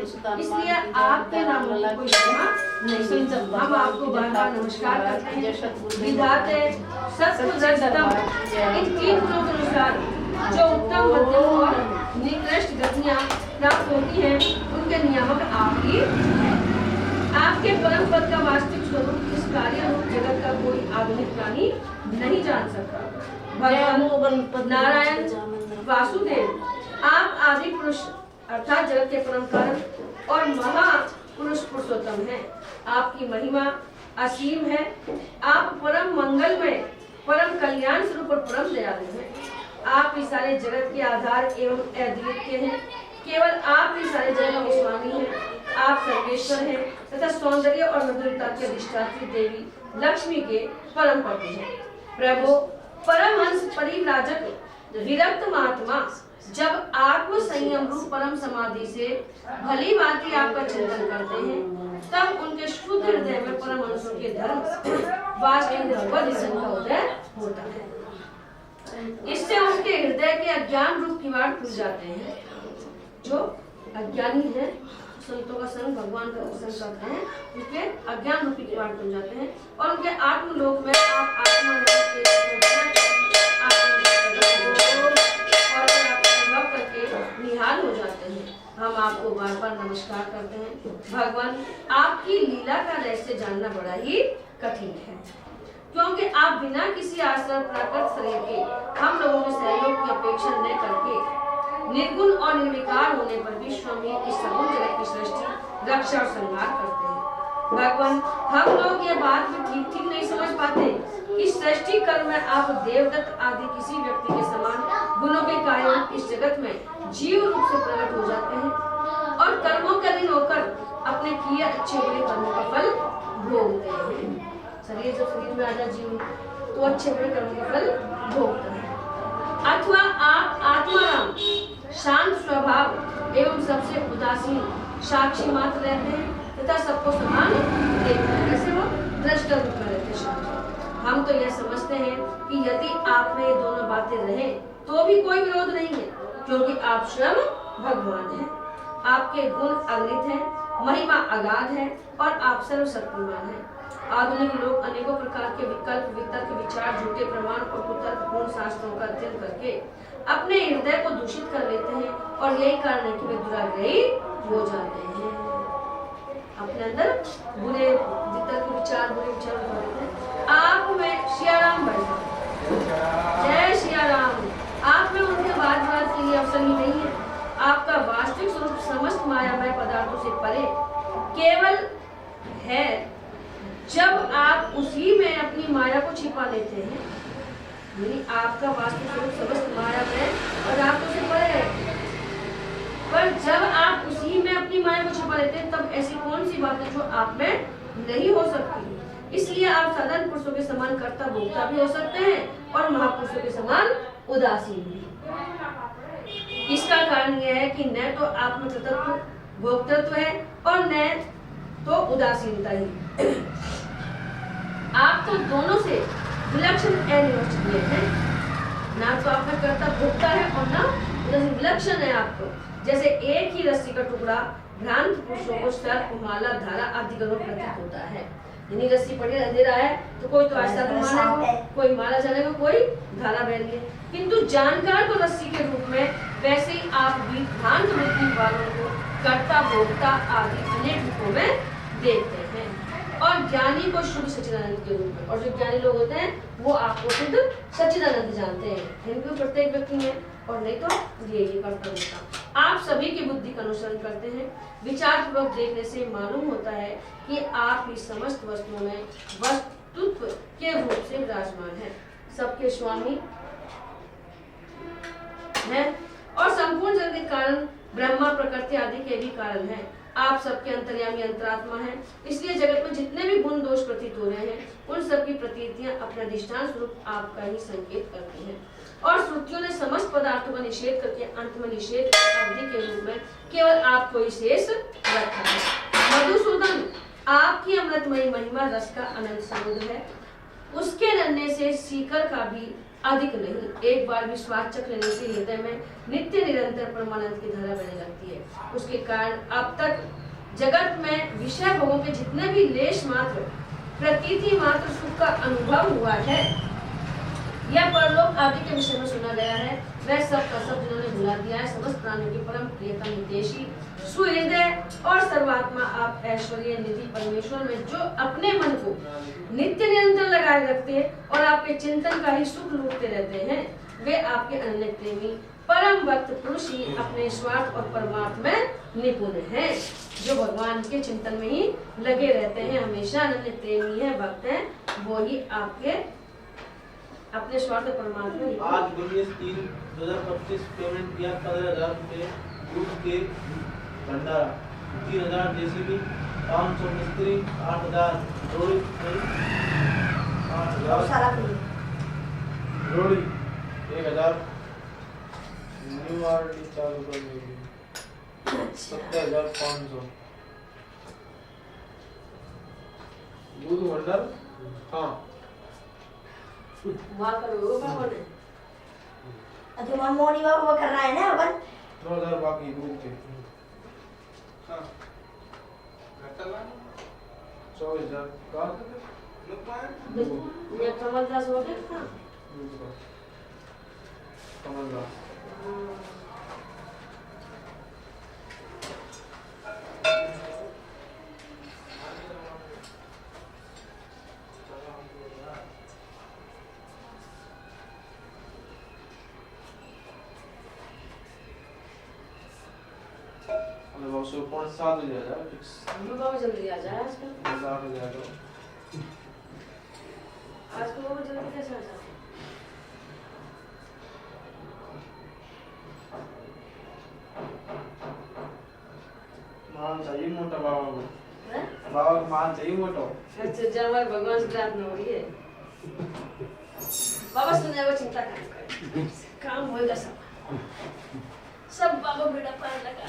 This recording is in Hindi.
इसलिए आपके नामों की कोई सीमा नहीं। हम आपको बार-बार नमस्कार करते हैं। विधाते सत्पुरुष रजतम इन 3 गुणों के अनुसार जो उत्तम मध्यम और निकृष्ट गतियां प्राप्त होती हैं, उनके नियामक आप ही हैं। आपके परम पद का वास्तविक स्वरूप इस कार्य रूप जगत का कोई आधुनिक प्राणी नहीं जान सकता। भगवान नारायण वासुदेव आप आदि पुरुष अर्थात जगत के परम कारण और महापुरुष पुरुषोत्तम हैं। आपकी महिमा असीम है। आप परम मंगलमय, परम कल्याण स्वरूप और परम दयालु हैं। आप इस सारे जगत के आधार एवं अद्वितीय हैं। केवल आप ही सारे जगत के स्वामी हैं। आप सर्वेश्वर हैं तथा सौंदर्य और मधुरता की अधिष्ठात्री देवी लक्ष्मी के परम पति हैं। प्रभु परमहंस परिव्राजक विरक्त महात्मा जब आत्म संयम रूप परम समाधि से भली भांति आपका चिंतन करते हैं, तब उनके शुद्ध हृदय में परमहंसों के धर्म वास्तविक भगवत दर्शन का उदय होता है। इससे उनके हृदय के अज्ञान रूप किवाड़ खुल जाते हैं। जो अज्ञानी है, संतों का संग भगवान का दर्शन करते हैं, उनके अज्ञान रूपी किवाड़ खुल जाते हैं और उनके आत्मलोक में आप आत्मा निहाल हो जाते हैं। हम आपको बार बार नमस्कार करते हैं। भगवान आपकी लीला का रहस्य जानना बड़ा ही कठिन है, क्योंकि आप बिना किसी आश्रय प्राकृत शरीर के हम लोगों के सहयोग की अपेक्षा न करके निर्गुण और निर्विकार होने पर भी स्वामी इस सगुण जगत की सृष्टि, रक्षा और संहार करते हैं। भगवान हम लोग ये बात भी ठीक नहीं समझ पाते कि सृष्टि कर्म में आप देवदत्त आदि किसी व्यक्ति के समान गुणों के कारण इस जगत में जीव रूप से प्रकट हो जाते हैं और कर्मों के अधीन होकर अपने किए अच्छे बुरे कर्मों का फल भोगते हैं। शरीर जब शरीर में आ जाए जीव तो अच्छे बुरे कर्मों का फल भोगता है। अथवा आप आत्माराम शांत स्वभाव एवं सबसे उदासीन साक्षी मात्र रहते हैं तथा सबको समान देखते हैं। ऐसे वो दृष्टा रूप में रहते हैं। हम तो यह समझते हैं कि यदि आप में ये दोनों बातें रहें तो भी कोई विरोध नहीं है, क्योंकि आप स्वयं भगवान हैं। आपके गुण अगणित हैं, महिमा अगाध है और आप सर्वशक्तिमान हैं। आधुनिक लोग अनेकों प्रकार के विकल्प, वितर्क, विचार, झूठे प्रमाण और कुतर्कपूर्ण शास्त्रों का अध्ययन करके अपने हृदय को दूषित कर लेते हैं और यही कारण है कि वे दुराग्रही हो जाते हैं। अपने अंदर बुरे वितर्क, विचार, बुरे विचार कर लेते हैं। आप में सियाराम बैठा, जय सियाराम। आप में उनके बात के लिए अवसर ही नहीं है। आपका वास्तविक स्वरूप समस्त मायामय पदार्थों से परे केवल है। जब आप उसी में अपनी माया को छिपा लेते हैं, यानी आपका वास्तविक स्वरूप समस्त मायामय पदार्थों से परे है, पर जब आप उसी में अपनी माया को छिपा लेते हैं, तब ऐसी कौन सी बात है जो आप में नहीं हो सकती। इसलिए आप साधारण पुरुषों के समान कर्ता भोक्ता भी हो सकते हैं और महापुरुषों के समान उदासीन भी। इसका कारण यह है कि न तो आप में तत्व भोक्तृत्व है और न तो उदासीनता ही। आप तो दोनों से विलक्षण अनिर्वचनीय है। ना तो आप में कर्ता भोक्ता है और ना उदासीन, विलक्षण है आपको। जैसे एक ही रस्सी का टुकड़ा भ्रांत पुरुषों को सर्प, माला, धारा आदि गणों प्रतीत होता है। यानी रस्सी पड़ी अंधेरा है तो कोई तो ऐसा मानेगा, कोई माला जानेगा, कोई धारा बह रही है, किंतु जानकार को रस्सी के रूप में, वैसे ही आप भी भ्रांत बुद्धि वालों को कर्ता भोक्ता आदि अनेक रूपों में देखते हैं और ज्ञानी को शुद्ध सच्चिदानंद के रूप में। और जो ज्ञानी लोग होते हैं वो आपको शुद्ध सच्चिदानंद जानते हैं। इनको प्रत्येक व्यक्ति में और नहीं तो ये कर्ता भोक्ता। आप सभी की बुद्धि का अनुसरण करते हैं। विचार पूर्वक देखने से मालूम होता है कि आप ही समस्त वस्तुओं में वस्तुत्व के रूप से विराजमान हैं, सबके स्वामी हैं और संपूर्ण जगत के कारण ब्रह्मा, प्रकृति आदि के भी कारण हैं। आप सबके अंतर्यामी अंतरात्मा हैं, इसलिए जगत में जितने भी गुण दोष प्रतीत हो रहे हैं उन सबकी प्रतीतियां अपना अधिष्ठान स्वरूप आपका ही संकेत करती हैं। और श्रुतियों ने समस्त पदार्थों का निषेध करके अंत में निषेध अवधि के रूप में केवल आपको ही शेष रखा है। मधुसूदन, आपकी अमृतमयी महिमा रस का अनंत समुद्र है। उसके रन्ने से सीकर का भी अधिक नहीं। एक बार विश्वास चख लेने से हृदय में नित्य निरंतर परमानंद की धारा बहने लगती है। उसके कारण अब तक जगत में विषय भोगों के जितने भी लेश मात्र प्रतीति मात्र सुख का अनुभव हुआ है या परलोक आदि के विषय में सुना गया है, वह सब का सब जिन्होंने भुला दिया है। समस्त प्राणियों की परम प्रियतम हितैषी सुहृदय और सर्वात्मा आप ऐश्वर्य निधि परमेश्वर में जो अपने मन को नित्य निरंतर लगाए रखते हैं और आपके चिंतन का ही सुख लूटते रहते हैं, वे आपके अनन्य प्रेमी परम भक्त पुरुष ही अपने स्वार्थ और परमार्थ में निपुण हैं, जो भगवान के चिंतन में ही लगे रहते हैं, हमेशा अनन्य प्रेमी है, भक्त हैं, वो ही आपके अपने स्वार्थ और परमार्थ में। आज 19/3/2025 पेमेंट किया 15,000 रुपये दूध के भंडारा, 3,000 जेसीबी, 500 मिस्त्री, 8,000 रोड़ी, 8,000 रोड़ी, 1,000 न्यू आरडी चालू कर देगी, 70,500 दूध भंडार। हाँ वहाँ करो भगवान ने अच्छा वहाँ मोनी बाबा कर रहा है ना अपन 9,000 बाकी दूध के। हाँ 24,000 का ये कमलदास हो गया था। दूध का कमलदास। तो 5.7 हो जाएगा फिक्स। बाबा जल्दी आ जाए आजकल। 8 हो जाएगा। आजकल बाबा जल्दी कैसे आ जाते? मान चाहिए मोटा बाबा को। हैं? बाबा को मान चाहिए मोटा। अच्छा जब भगवान से प्रार्थना हो रही है। बाबा सुने वो चिंता करें, काम होएगा सब बाबा बेटा पार लगा।